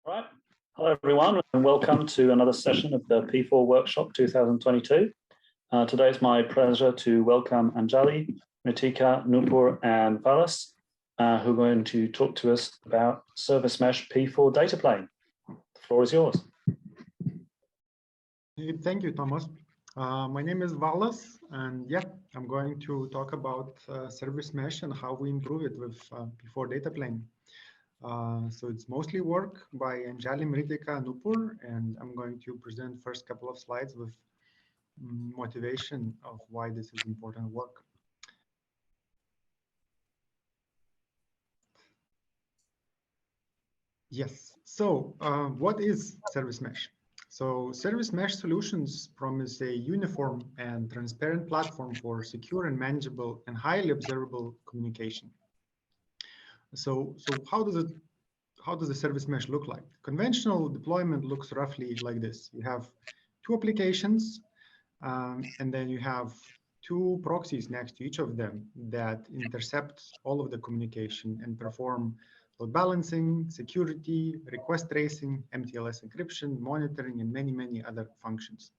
All right. Hello, everyone, and welcome to another session of the P4 Workshop 2022. Today it's my pleasure to welcome Anjali, Mrittika, Nupur, and Valas, who are going to talk to us about Service Mesh P4 data plane. The floor is yours. Thank you, Thomas. My name is Valas, and yeah, I'm going to talk about Service Mesh and how we improve it with P4 data plane. So it's mostly work by Anjali, Mrittika, Nupur, and I'm going to present first couple of slides with motivation of why this is important work. Yes, so what is Service Mesh? So Service Mesh solutions promise a uniform and transparent platform for secure and manageable and highly observable communication. So how does the service mesh look like? Conventional deployment looks roughly like this. You have two applications, and then you have two proxies next to each of them that intercept all of the communication and perform load balancing, security, request tracing, MTLS encryption, monitoring, and many other functions.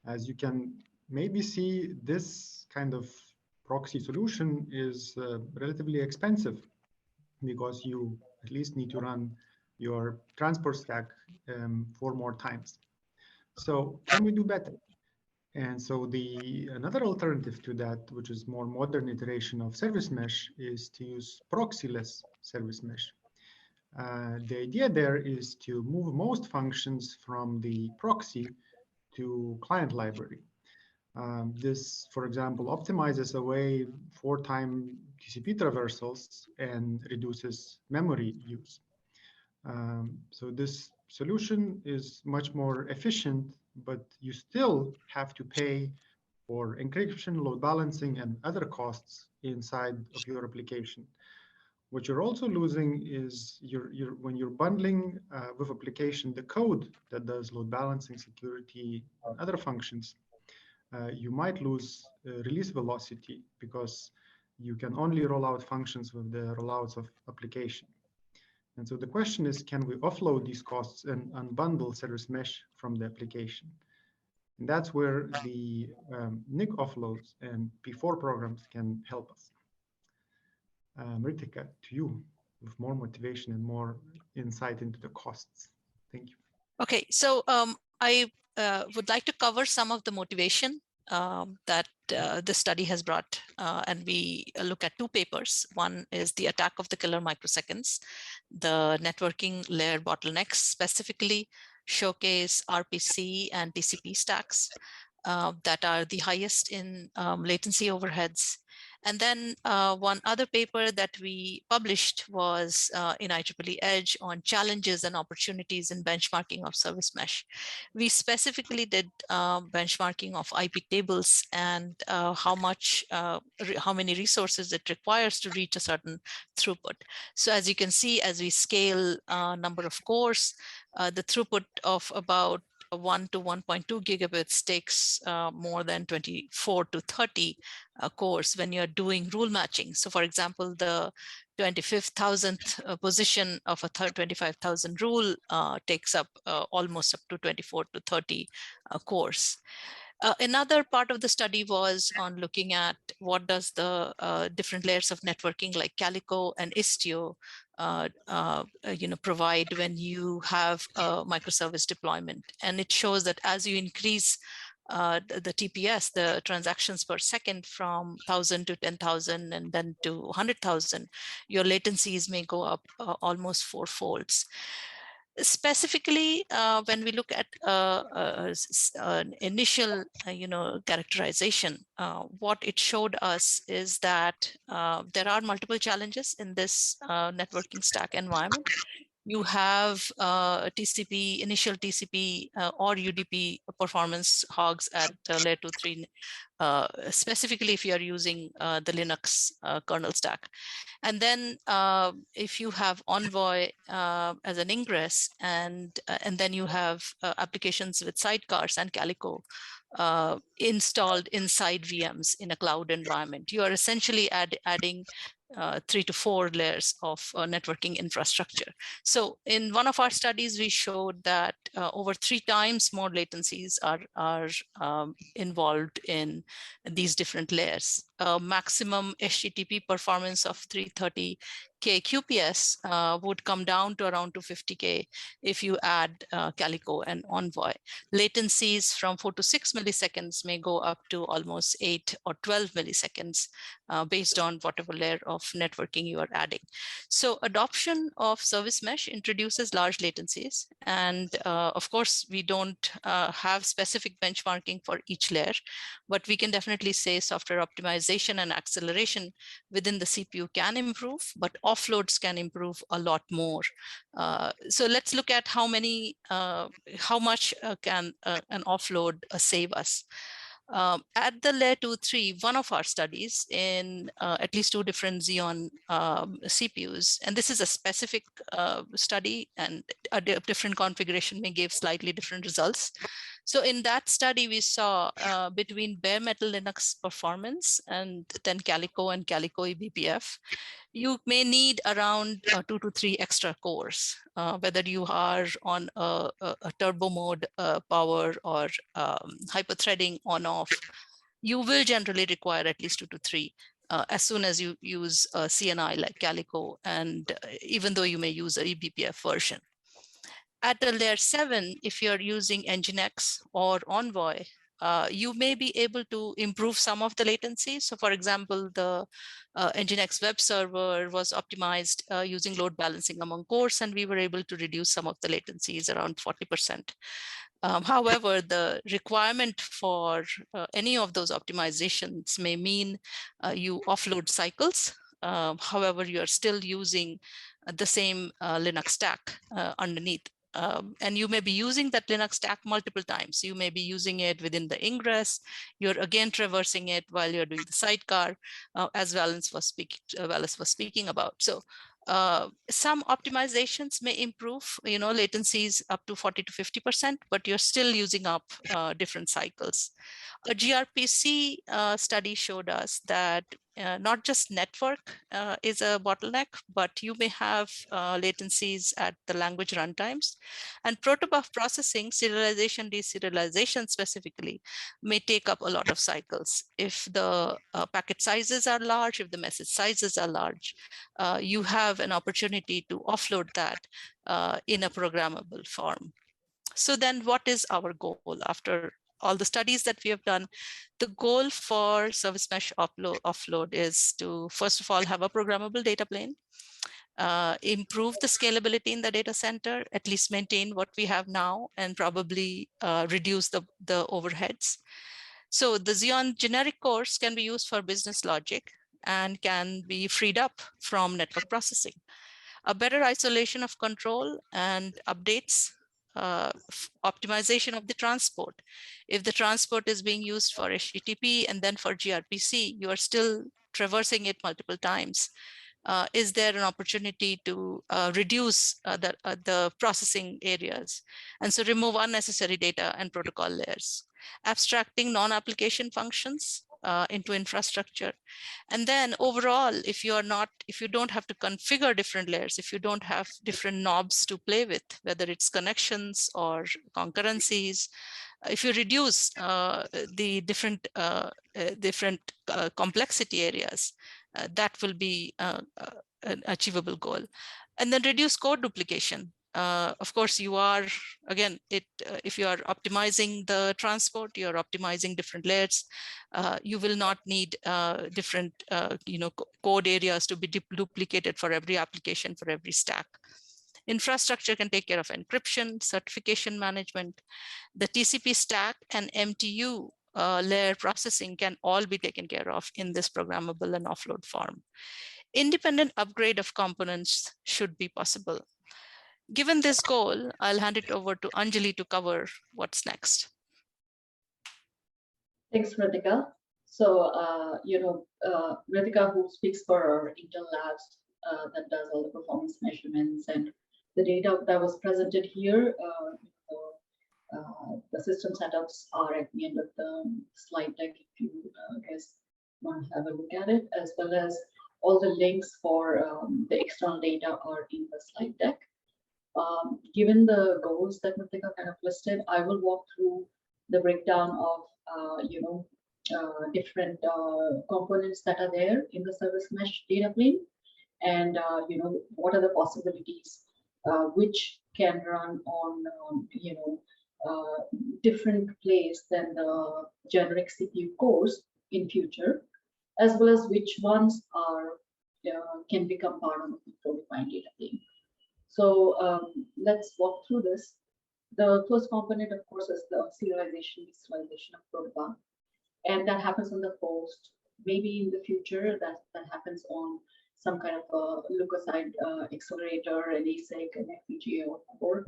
As you can maybe see, this kind of proxy solution is relatively expensive, because you at least need to run your transport stack 4 more times. So can we do better? And so another alternative to that, which is more modern iteration of service mesh, is to use proxyless service mesh. The idea there is to move most functions from the proxy to client library. This, for example, optimizes away 4-time TCP traversals and reduces memory use. So this solution is much more efficient, but you still have to pay for encryption, load balancing, and other costs inside of your application. What you're also losing is when you're bundling with application the code that does load balancing, security, and other functions. You might lose release velocity because you can only roll out functions with the rollouts of application. And so the question is, can we offload these costs and unbundle service mesh from the application? And that's where the NIC offloads and P4 programs can help us. Mrittika, to you, with more motivation and more insight into the costs. Thank you. Okay, so I would like to cover some of the motivation that the study has brought, and we look at 2 papers. One is the attack of the killer microseconds. The networking layer bottlenecks specifically showcase RPC and TCP stacks that are the highest in latency overheads. And then one other paper that we published was in IEEE Edge on challenges and opportunities in benchmarking of service mesh. We specifically did benchmarking of IP tables and how many resources it requires to reach a certain throughput. So as you can see, as we scale number of cores, the throughput of about 1 to 1.2 gigabits takes more than 24 to 30 cores when you're doing rule matching. So for example, the 25,000th position of a 25,000 rule takes up almost up to 24 to 30 cores. Another part of the study was on looking at what does the different layers of networking like Calico and Istio provide when you have a microservice deployment. And it shows that as you increase the TPS, the transactions per second, from 1,000 to 10,000 and then to 100,000, your latencies may go up almost 4-folds. Specifically, when we look at an initial, characterization, what it showed us is that there are multiple challenges in this networking stack environment. You have initial TCP or UDP performance hogs at layer 2-3, specifically if you are using the Linux kernel stack. And then if you have Envoy as an ingress, and then you have applications with sidecars and Calico installed inside VMs in a cloud environment, you are essentially adding 3 to 4 layers of networking infrastructure. So in one of our studies, we showed that over 3 times more latencies are involved in these different layers. Maximum HTTP performance of 330K QPS would come down to around 250K if you add Calico and Envoy. Latencies from 4 to 6 milliseconds may go up to almost 8 or 12 milliseconds based on whatever layer of networking you are adding. So adoption of service mesh introduces large latencies. And of course, we don't have specific benchmarking for each layer, but we can definitely say software optimization and acceleration within the CPU can improve, but offloads can improve a lot more. So let's look at how much can an offload save us. At the layer 2-3, one of our studies in at least 2 different Xeon CPUs, and this is a specific study, and a different configuration may give slightly different results. So in that study, we saw between bare metal Linux performance and then Calico and Calico eBPF, you may need around 2 to 3 extra cores, whether you are on a turbo mode power or hyperthreading on off. You will generally require at least 2 to 3 as soon as you use a CNI like Calico, and even though you may use a eBPF version. At the layer 7, if you're using Nginx or Envoy, you may be able to improve some of the latency. So for example, the Nginx web server was optimized using load balancing among cores, and we were able to reduce some of the latencies around 40%. However, the requirement for any of those optimizations may mean you offload cycles. However, you are still using the same Linux stack underneath. And you may be using that Linux stack multiple times. You may be using it within the ingress. You're again traversing it while you're doing the sidecar, as Valas was speaking about. So some optimizations may improve, latencies up to 40 to 50%, but you're still using up different cycles. A gRPC study showed us that not just network is a bottleneck, but you may have latencies at the language runtimes. And protobuf processing, serialization, deserialization specifically, may take up a lot of cycles. If the packet sizes are large, if the message sizes are large, you have an opportunity to offload that in a programmable form. So then what is our goal after all the studies that we have done? The goal for service mesh offload is to, first of all, have a programmable data plane, improve the scalability in the data center, at least maintain what we have now, and probably reduce the overheads. So the Xeon generic cores can be used for business logic and can be freed up from network processing. A better isolation of control and updates, optimization of the transport. If the transport is being used for HTTP and then for gRPC, you are still traversing it multiple times. Is there an opportunity to reduce the processing areas? And so remove unnecessary data and protocol layers. Abstracting non-application functions into infrastructure. And then overall, if you don't have to configure different layers, if you don't have different knobs to play with, whether it's connections or concurrencies, if you reduce the different complexity areas, that will be an achievable goal. And then reduce code duplication. Of course, you are, again, if you are optimizing the transport, you're optimizing different layers, you will not need different code areas to be duplicated for every application, for every stack. Infrastructure can take care of encryption, certification management. The TCP stack and MTU layer processing can all be taken care of in this programmable and offload form. Independent upgrade of components should be possible. Given this goal, I'll hand it over to Anjali to cover what's next. Thanks, Mrittika. So, Mrittika, who speaks for Intel Labs, that does all the performance measurements and the data that was presented here, the system setups are at the end of the slide deck if you guys want to have a look at it, as well as all the links for the external data are in the slide deck. Given the goals that Mrittika kind of listed, I will walk through the breakdown of different components that are there in the service mesh data plane, and what are the possibilities which can run on different place than the generic CPU cores in future, as well as which ones are can become part of the predefined data plane. So let's walk through this. The first component, of course, is the serialization, visualization of protobuf, and that happens on the host. Maybe in the future, that happens on some kind of a look-aside accelerator, an ASIC, an FPGA, or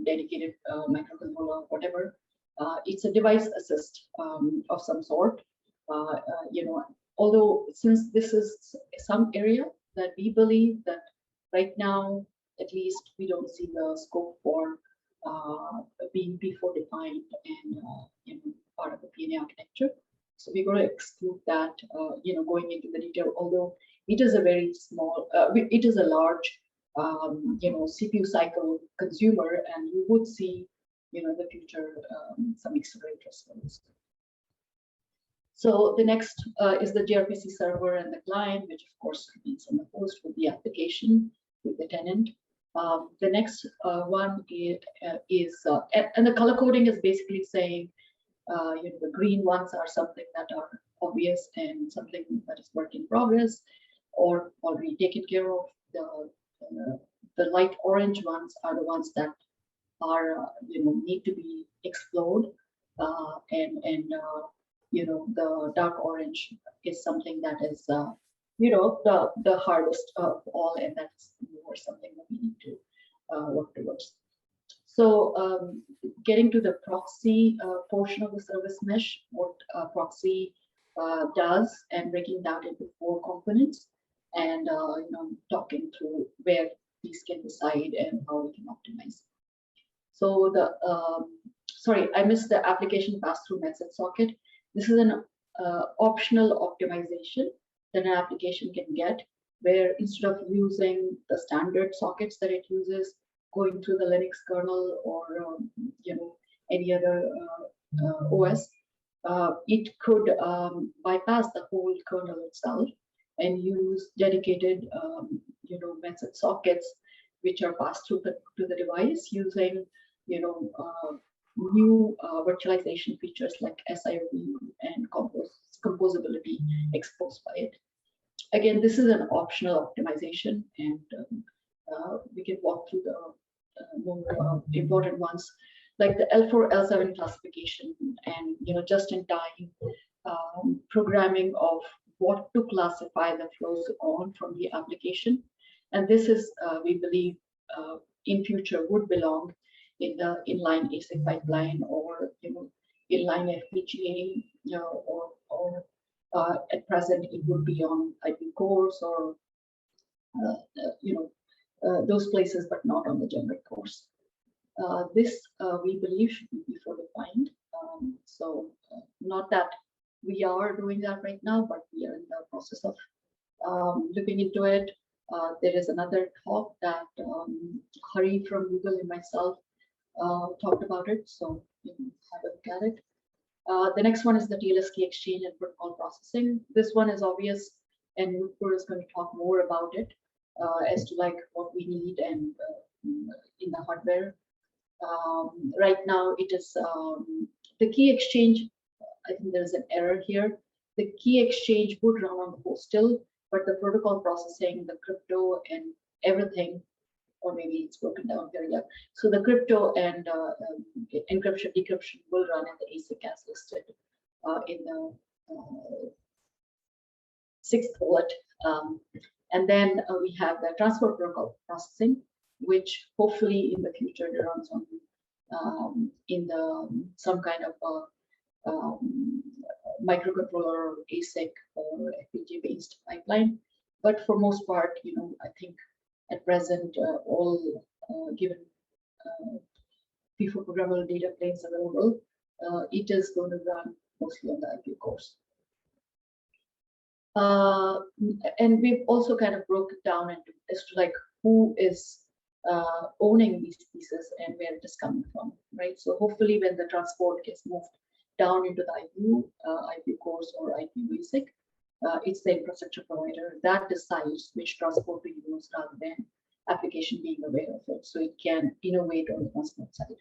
dedicated microcontroller, whatever. It's a device assist of some sort. Although since this is some area that we believe that right now, at least, we don't see the scope for being before defined and part of the PNA architecture. So we're going to exclude that, going into the detail. Although it is a very small, it is a large, CPU cycle consumer, and you would see, in the future, some accelerators for this. So the next is the gRPC server and the client, which of course means on the host with the application, with the tenant. The next one is and the color coding is basically saying, the green ones are something that are obvious and something that is work in progress or already taken care of. The light orange ones are the ones that are, need to be explored, and the dark orange is something that is, the hardest of all, and that's more something that we need to work towards. So getting to the proxy portion of the service mesh, what proxy does, and breaking down into 4 components, and talking through where these can reside and how we can optimize. So sorry, I missed the application pass-through message socket. This is an optional optimization that an application can get, where instead of using the standard sockets that it uses, going through the Linux kernel or any other OS, it could bypass the whole kernel itself and use dedicated method sockets which are passed through to the device using new virtualization features like SIOD and composability exposed by it. Again, this is an optional optimization, and we can walk through the more important ones, like the L4, L7 classification, and just-in-time programming of what to classify the flows on from the application. And this is, we believe, in future would belong in the inline ASIC pipeline, or inline FPGA, or at present it would be on IP cores or those places, but not on the generic cores. This we believe should be before defined. So not that we are doing that right now, but we are in the process of looking into it. There is another talk that Hari from Google and myself talked about it, so you can have a look at it. The next one is the TLS key exchange and protocol processing. This one is obvious, and Nupur is going to talk more about it as to like what we need and in the hardware. Right now, it is the key exchange. I think there is an error here. The key exchange would run on the host still, but the protocol processing, the crypto, and everything, or maybe it's broken down here. Yeah. So the crypto and encryption, decryption will run in the ASIC as listed in the 6th bullet. And then we have the transfer protocol processing, which hopefully in the future runs on in the some kind of microcontroller or ASIC or FPGA based pipeline. But for most part, I think at present all given before programmable data planes available, it is going to run mostly on the IP cores. And we've also kind of broke it down into as to like who is owning these pieces and where it is coming from, right? So hopefully when the transport gets moved down into the IPU cores or IPU ASIC, it's the infrastructure provider that decides which transport to use rather than application being aware of it. So it can innovate on the transport side.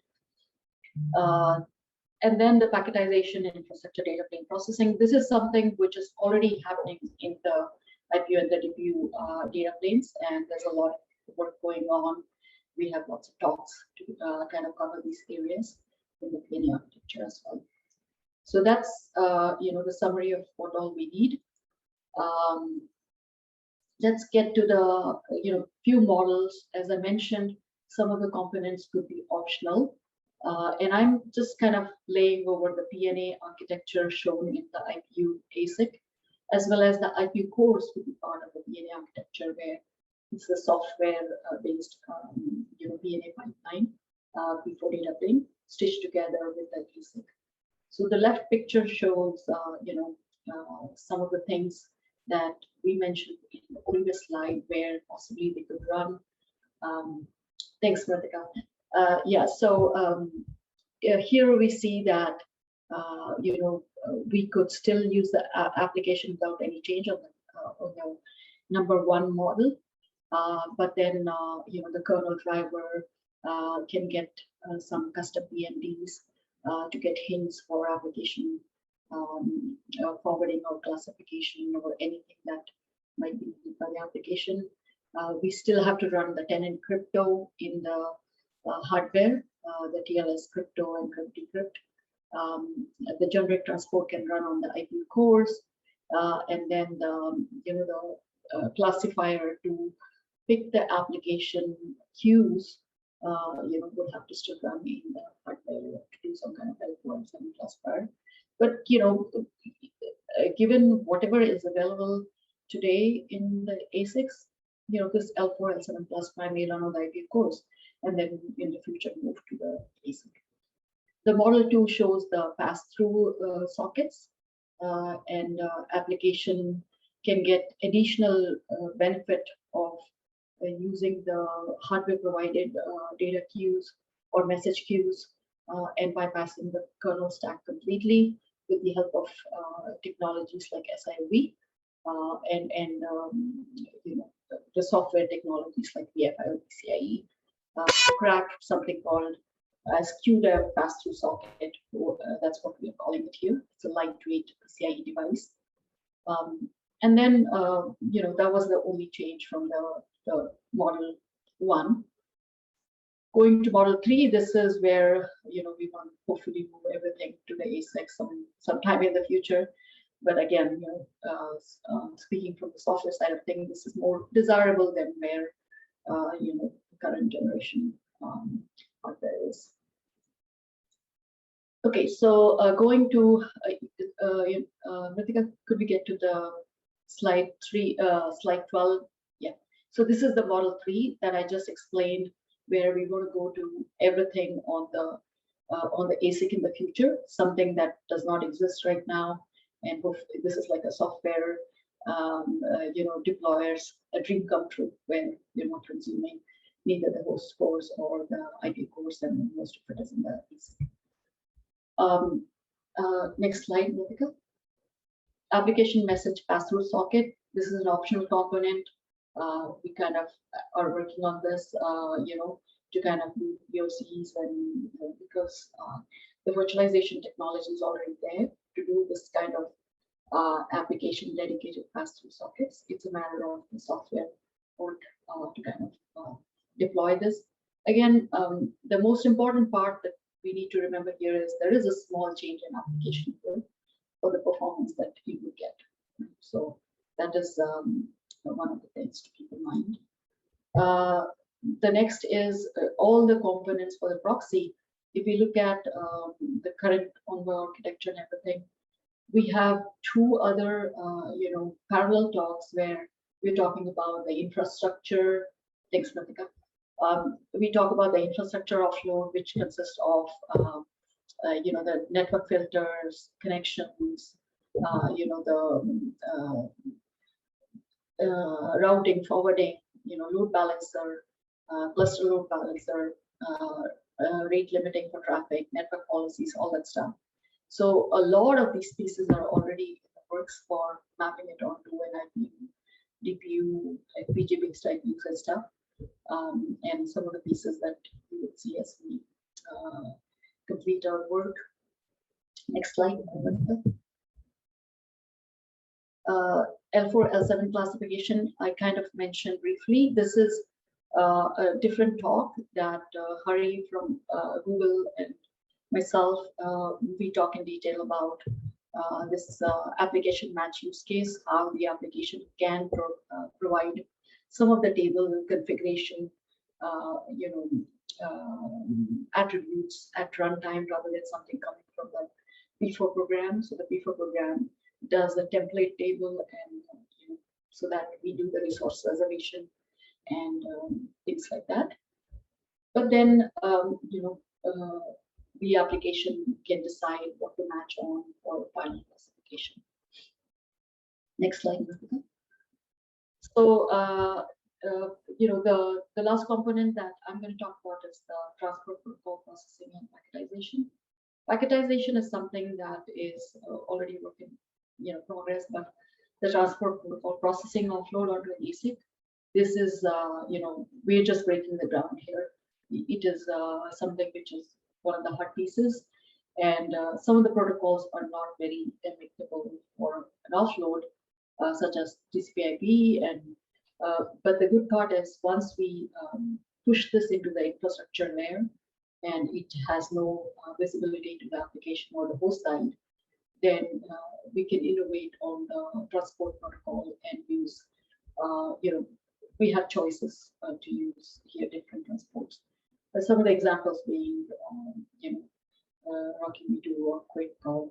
And then the packetization and infrastructure data plane processing. This is something which is already happening in the IPU and the DPU data planes, and there's a lot of work going on. We have lots of talks to kind of cover these areas in the PNA architecture as well. So that's the summary of what all we need. Let's get to the few models. As I mentioned, some of the components could be optional. And I'm just kind of laying over the PNA architecture shown in the IPU ASIC, as well as the IPU cores to be part of the PNA architecture, where it's the software-based PNA pipeline before data plane stitched together with the ASIC. So the left picture shows some of the things that we mentioned in the previous slide, where possibly they could run. Thanks, Mrittika. Here we see that we could still use the application without any change on the number one model, but then the kernel driver can get some custom PMDs to get hints for application forwarding or classification or anything that might be needed by the application. We still have to run the tenant crypto in the hardware, the TLS crypto and crypt decrypt. The generic transport can run on the IPU cores, and then the classifier to pick the application queues. Will have to still run in the hardware to do some kind of L4 classifier. But given whatever is available today in the ASICs, this L4, L7 classifier may run on the IPU cores, and then in the future move to the ASIC. The model 2 shows the pass-through sockets, and application can get additional benefit of using the hardware provided data queues or message queues and bypassing the kernel stack completely with the help of technologies like SIOV and the software technologies like VFI or PCIe. Crack something called as QDEV pass-through socket. That's what we are calling it here. It's a lightweight PCIe device. And then, that was the only change from the model 1. Going to model 3, this is where, we want to hopefully move everything to the ASIC sometime in the future. But again, speaking from the software side of things, this is more desirable than where, the current generation hardware is. Okay, so going to, Mrittika, could we get to the slide 12? Yeah. So this is the model 3 that I just explained, where we want to go to everything on the ASIC in the future, something that does not exist right now. And hopefully this is like a software, deployers, a dream come true, where you're not consuming neither the host cores or the IP cores, and most of it is in the ASIC. Next slide, Mrittika. Application message pass-through socket. This is an optional component. We kind of are working on this, to kind of do POCs, and because the virtualization technology is already there to do this kind of application dedicated pass-through sockets. It's a matter of the software work to kind of deploy this. Again, the most important part that we need to remember here is there is a small change in application code for the performance that you would get. So that is one of the things to keep in mind. The next is all the components for the proxy. If we look at the current Envoy architecture and everything, we have 2 other parallel talks where we're talking about the infrastructure. Thanks, Mrittika. We talk about the infrastructure offload, which consists of the network filters, connections, the routing, forwarding, load balancer, cluster load balancer, rate limiting for traffic, network policies, all that stuff. So a lot of these pieces are already in the works for mapping it onto an IPU, DPU, FPGA-based IPUs and stuff. And some of the pieces that you would see as we complete our work. Next slide. L4, L7 classification, I kind of mentioned briefly. This is a different talk that Hari from Google and myself, we talk in detail about this application match use case, how the application can provide some of the table configuration, attributes at runtime rather than something coming from the P4 program. So the P4 program does a template table, and so that we do the resource reservation and things like that. But then the application can decide what to match on for final classification. Next slide. So the last component that I'm going to talk about is the transport protocol processing and packetization. Packetization is something that is already work in progress, but the transport protocol processing offload onto an ASIC, this is we're just breaking the ground here. It is something which is one of the hard pieces, and some of the protocols are not very amicable for an offload, such as TCP/IP. And but the good part is once we push this into the infrastructure layer, and it has no visibility to the application or the host side, then we can innovate on the transport protocol and use, we have choices to use here different transports. Some of the examples being, Rocky Me2 or Quick or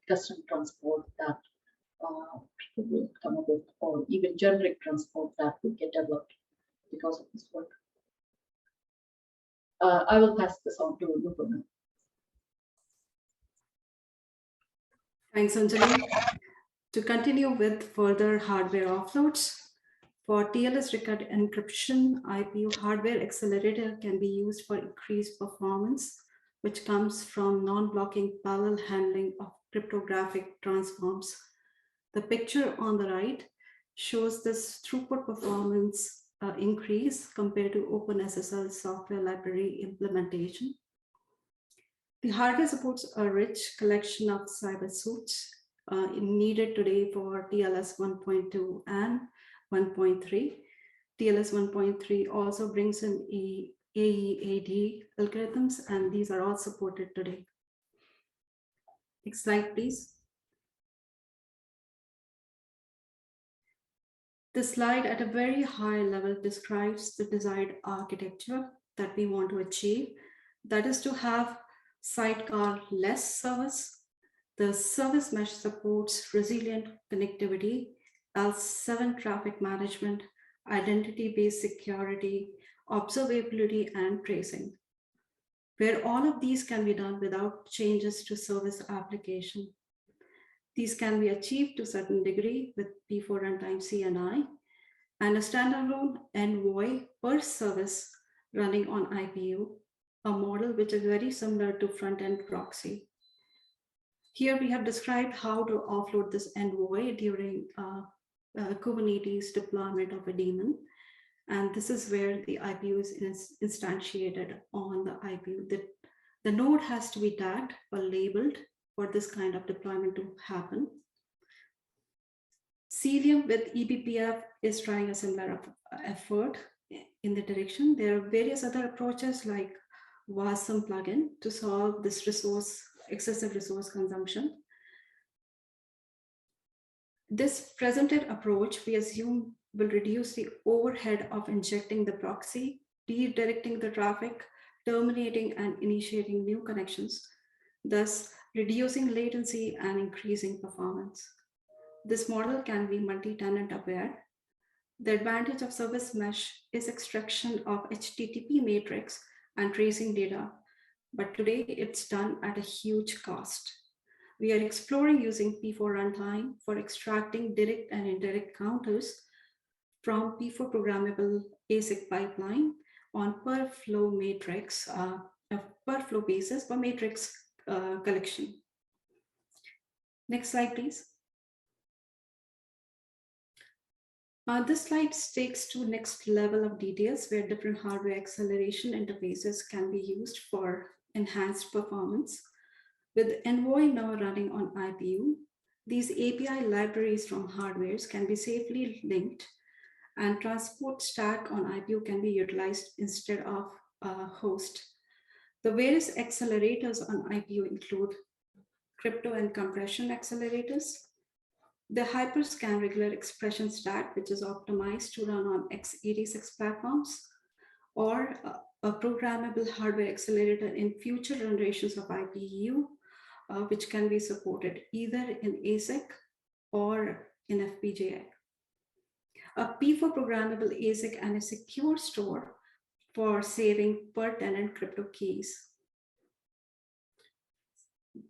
custom transport that people will come up with, or even generic transport that will get developed because of this work. I will pass this on to Nupur now. Thanks, Anjali. To continue with further hardware offloads, for TLS record encryption, IPU hardware accelerator can be used for increased performance, which comes from non-blocking parallel handling of cryptographic transforms. The picture on the right shows this throughput performance increase compared to OpenSSL software library implementation. The hardware supports a rich collection of cyber suits needed today for TLS 1.2 and 1.3. TLS 1.3 also brings in AEAD algorithms, and these are all supported today. Next slide, please. This slide at a very high level describes the desired architecture that we want to achieve. That is to have sidecar-less service. The service mesh supports resilient connectivity, L7 traffic management, identity-based security, observability, and tracing, where all of these can be done without changes to service application. These can be achieved to a certain degree with P4 runtime CNI and a standalone envoy per service running on IPU, a model which is very similar to front-end proxy. Here we have described how to offload this envoy during Kubernetes deployment of a daemon. And this is where the IPU is instantiated on the IPU. The node has to be tagged or labeled for this kind of deployment to happen. Cilium with eBPF is trying a similar effort in the direction. There are various other approaches like WASM plugin to solve this excessive resource consumption. This presented approach, we assume, will reduce the overhead of injecting the proxy, redirecting the traffic, terminating and initiating new connections, thus reducing latency and increasing performance. This model can be multi-tenant aware. The advantage of service mesh is extraction of HTTP matrix and tracing data, but today it's done at a huge cost. We are exploring using P4 runtime for extracting direct and indirect counters from P4 programmable ASIC pipeline on per flow matrix, per flow basis for matrix collection. Next slide, please. This slide takes to next level of details where different hardware acceleration interfaces can be used for enhanced performance. With Envoy now running on IPU, these API libraries from hardwares can be safely linked, and transport stack on IPU can be utilized instead of a host. The various accelerators on IPU include crypto and compression accelerators, the Hyperscan regular expression stack, which is optimized to run on x86 platforms, or a programmable hardware accelerator in future generations of IPU, which can be supported either in ASIC or in FPGA. A P4 programmable ASIC and a secure store for saving per tenant crypto keys.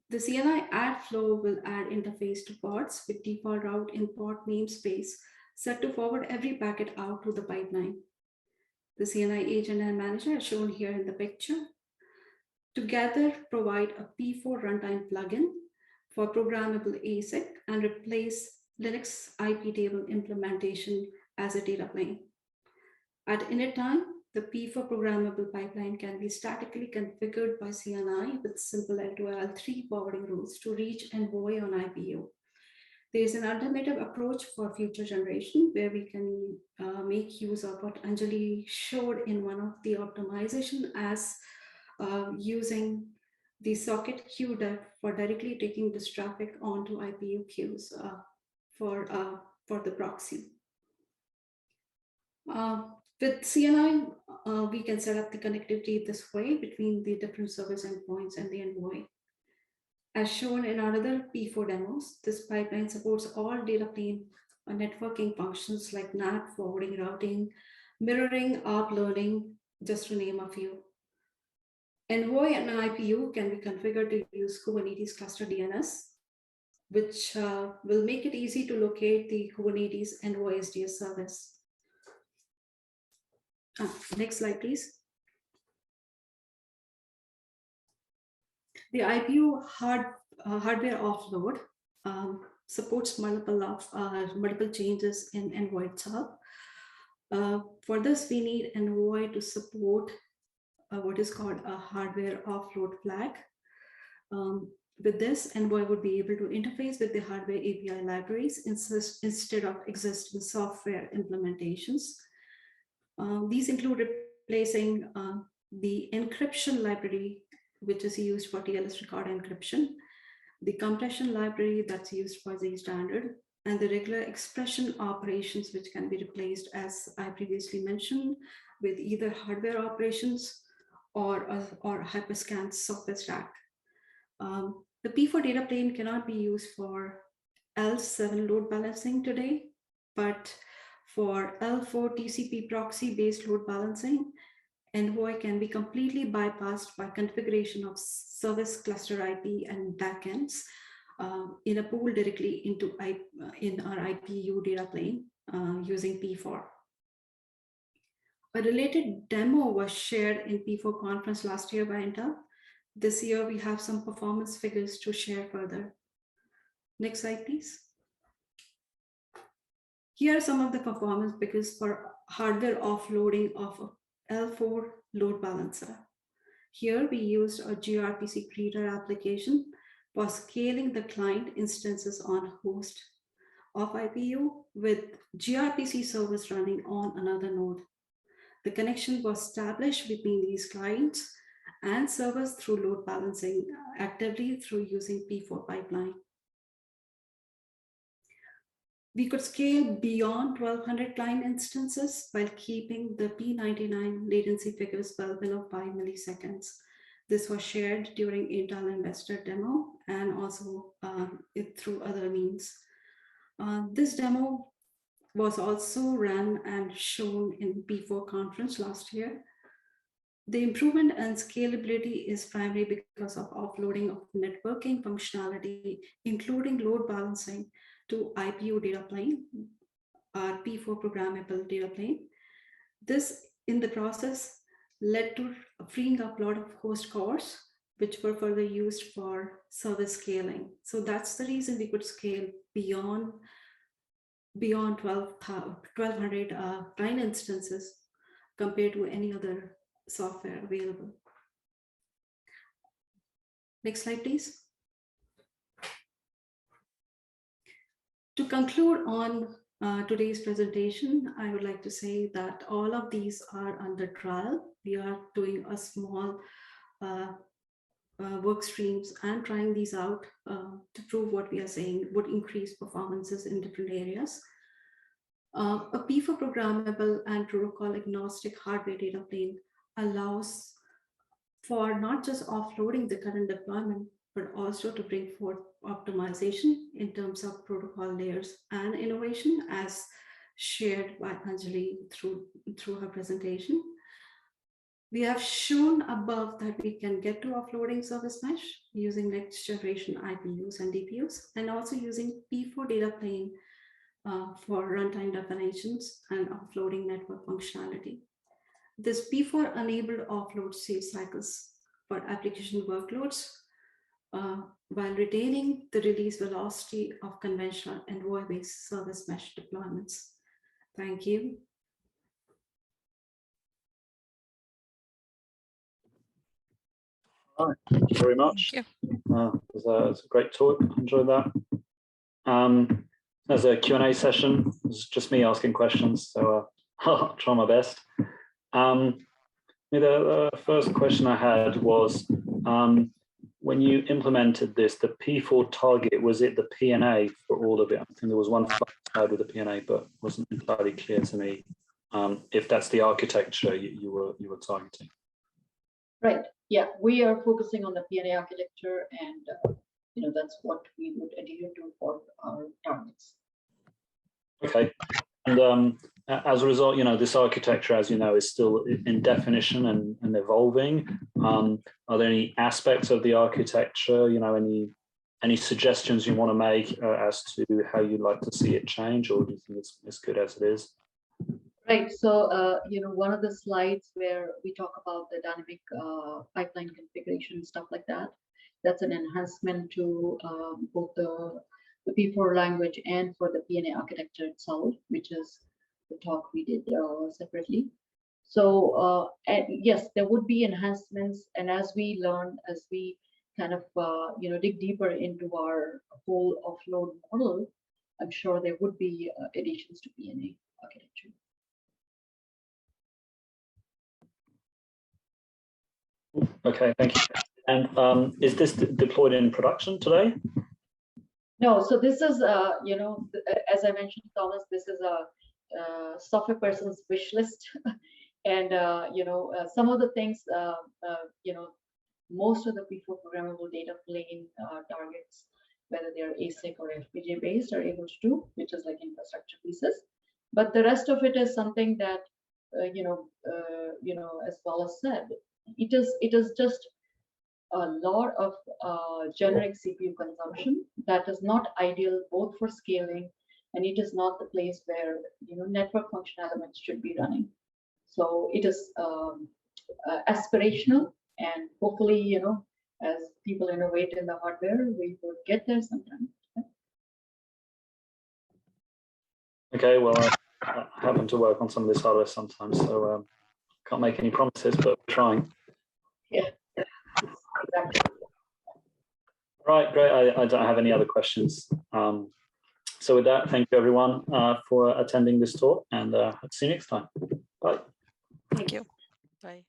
The CNI add flow will add interface to pods with default route in pod namespace set to forward every packet out to the pipeline. The CNI agent and manager are shown here in the picture. Together provide a P4 runtime plugin for programmable ASIC and replace Linux IP table implementation as a data plane. At init time, the P4 programmable pipeline can be statically configured by CNI with simple L2L3 forwarding rules to reach Envoy on IPU. There is an alternative approach for future generation where we can make use of what Anjali showed in one of the optimization as using the socket queue for directly taking this traffic onto IPU queues for the proxy. With CNI, we can set up the connectivity this way between the different service endpoints and the Envoy. As shown in our other P4 demos, this pipeline supports all data plane networking functions like NAT, forwarding, routing, mirroring, ARP learning, just to name a few. Envoy and IPU can be configured to use Kubernetes cluster DNS, which will make it easy to locate the Kubernetes Envoy SDS service. Next slide, please. The IPU hardware offload supports multiple changes in Envoy itself. For this, we need Envoy to support what is called a hardware offload flag. With this, Envoy would be able to interface with the hardware API libraries instead of existing software implementations. These include replacing the encryption library, which is used for TLS record encryption, the compression library that's used for Z standard, and the regular expression operations, which can be replaced, as I previously mentioned, with either hardware operations or Hyperscan software stack. The P4 data plane cannot be used for L7 load balancing today, but for L4 TCP proxy based load balancing, Envoy can be completely bypassed by configuration of service cluster IP and backends in a pool directly into in our IPU data plane using P4. A related demo was shared in P4 conference last year by Intel. This year, we have some performance figures to share further. Next slide, please. Here are some of the performance figures for hardware offloading of a L4 load balancer. Here, we used a gRPC creator application for scaling the client instances on host of IPU with gRPC service running on another node. The connection was established between these clients and servers through load balancing actively through using P4 pipeline. We could scale beyond 1200 client instances while keeping the P99 latency figures well below 5 milliseconds. This was shared during Intel Investor demo and also through other means. This demo was also run and shown in P4 conference last year. The improvement and scalability is primarily because of offloading of networking functionality, including load balancing to IPU data plane. our P4 programmable data plane. This, in the process, led to freeing up a lot of host cores, which were further used for service scaling. So that's the reason we could scale beyond 1200 client instances compared to any other software available. Next slide, please. To conclude on today's presentation, I would like to say that all of these are under trial. We are doing a small work streams and trying these out to prove what we are saying would increase performances in different areas. A P4 programmable and protocol agnostic hardware data plane allows for not just offloading the current deployment, but also to bring forth optimization in terms of protocol layers and innovation, as shared by Anjali through her presentation. We have shown above that we can get to offloading service mesh using next generation IPUs and DPUs, and also using P4 data plane for runtime definitions and offloading network functionality. This P4 enabled offload save cycles for application workloads while retaining the release velocity of conventional envoy-based service mesh deployments. Thank you. All right, thank you very much. Thank It was a great talk. Enjoyed that. As a Q&A session, it's just me asking questions, so I'll try my best. The first question I had was, when you implemented this, the P4 target, was it the PNA for all of it? I think there was one slide with the PNA, but it wasn't entirely clear to me if that's the architecture you were targeting. Right. Yeah, we are focusing on the PNA architecture, and that's what we would adhere to for our targets. Okay. And as a result, this architecture, as you know, is still in definition and evolving. Are there any aspects of the architecture, any suggestions you want to make as to how you'd like to see it change, or do you think it's good as it is? Right. So, one of the slides where we talk about the dynamic pipeline configuration, stuff like that, that's an enhancement to both the P4 language and for the PNA architecture itself, which is the talk we did separately. So, and yes, there would be enhancements, and as we learn, as we kind of dig deeper into our whole offload model, I'm sure there would be additions to PNA architecture. Okay, thank you. And is this deployed in production today? No, so this is, as I mentioned, Thomas, this is a software person's wish list. And, some of the things, most of the P4 programmable data plane targets, whether they're ASIC or FPGA based, are able to do, which is like infrastructure pieces. But the rest of it is something that, as Valas said, it is just a lot of generic CPU consumption that is not ideal both for scaling, and it is not the place where network function elements should be running. So it is aspirational, and hopefully, as people innovate in the hardware, we will get there sometime. Okay, well, I happen to work on some of this hardware sometimes, so can't make any promises, but we're trying. Yeah. Exactly. Right, great. I don't have any other questions. So with that, thank you everyone for attending this talk, and see you next time. Bye. Thank you. Bye.